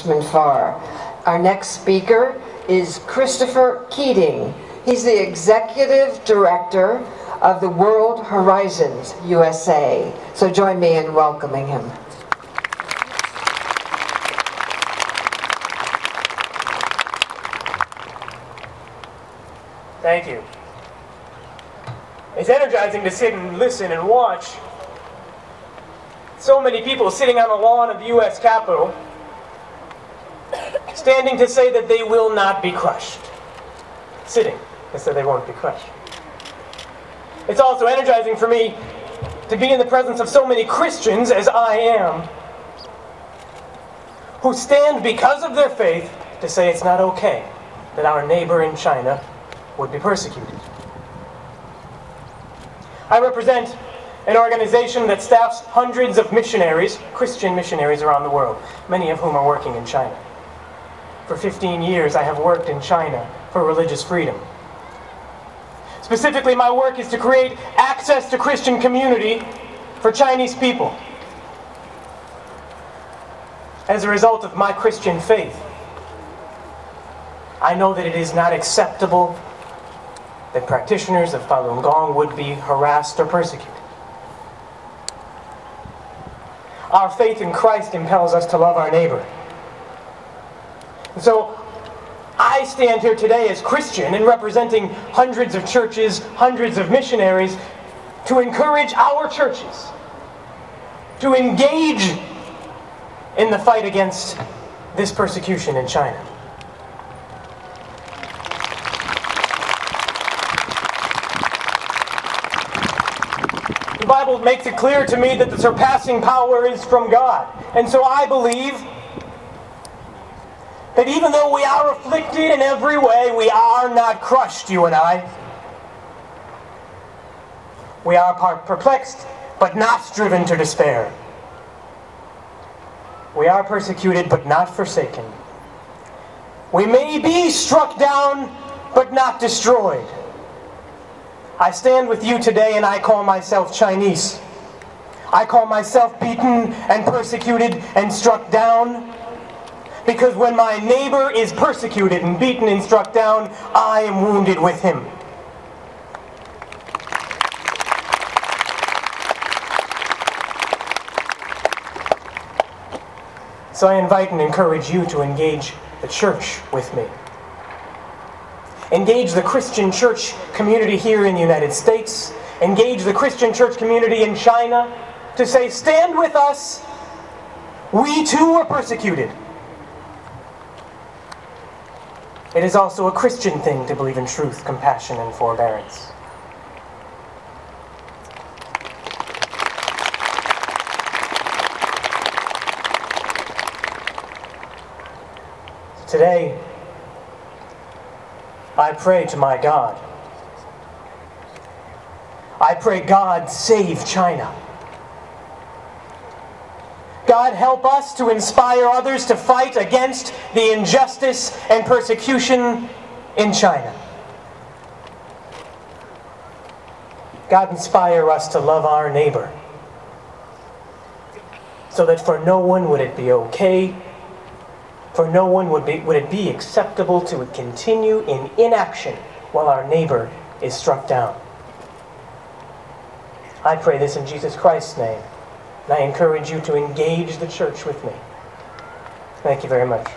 For. Our next speaker is Kristopher Keating. He's the Executive Director of the World Horizons USA. So join me in welcoming him. Thank you. It's energizing to sit and listen and watch so many people sitting on the lawn of the U.S. Capitol standing to say that they will not be crushed. Sitting to say they won't be crushed. It's also energizing for me to be in the presence of so many Christians, as I am, who stand because of their faith to say it's not okay that our neighbor in China would be persecuted. I represent an organization that staffs hundreds of missionaries, Christian missionaries around the world, many of whom are working in China. For 15 years, I have worked in China for religious freedom. Specifically, my work is to create access to Christian community for Chinese people. As a result of my Christian faith, I know that it is not acceptable that practitioners of Falun Gong would be harassed or persecuted. Our faith in Christ impels us to love our neighbor. And so, I stand here today as Christian and representing hundreds of churches, hundreds of missionaries, to encourage our churches to engage in the fight against this persecution in China. The Bible makes it clear to me that the surpassing power is from God. And so I believe that even though we are afflicted in every way, we are not crushed, you and I. We are perplexed, but not driven to despair. We are persecuted, but not forsaken. We may be struck down, but not destroyed. I stand with you today and I call myself Chinese. I call myself beaten and persecuted and struck down, because when my neighbor is persecuted and beaten and struck down, I am wounded with him. So I invite and encourage you to engage the church with me. Engage the Christian church community here in the United States. Engage the Christian church community in China to say, stand with us. We too are persecuted. It is also a Christian thing to believe in truth, compassion, and forbearance. Today, I pray to my God. I pray, God, save China. God, help us to inspire others to fight against the injustice and persecution in China. God, inspire us to love our neighbor, so that for no one would it be okay, for no one would it be acceptable to continue in inaction while our neighbor is struck down. I pray this in Jesus Christ's name. And I encourage you to engage the church with me. Thank you very much.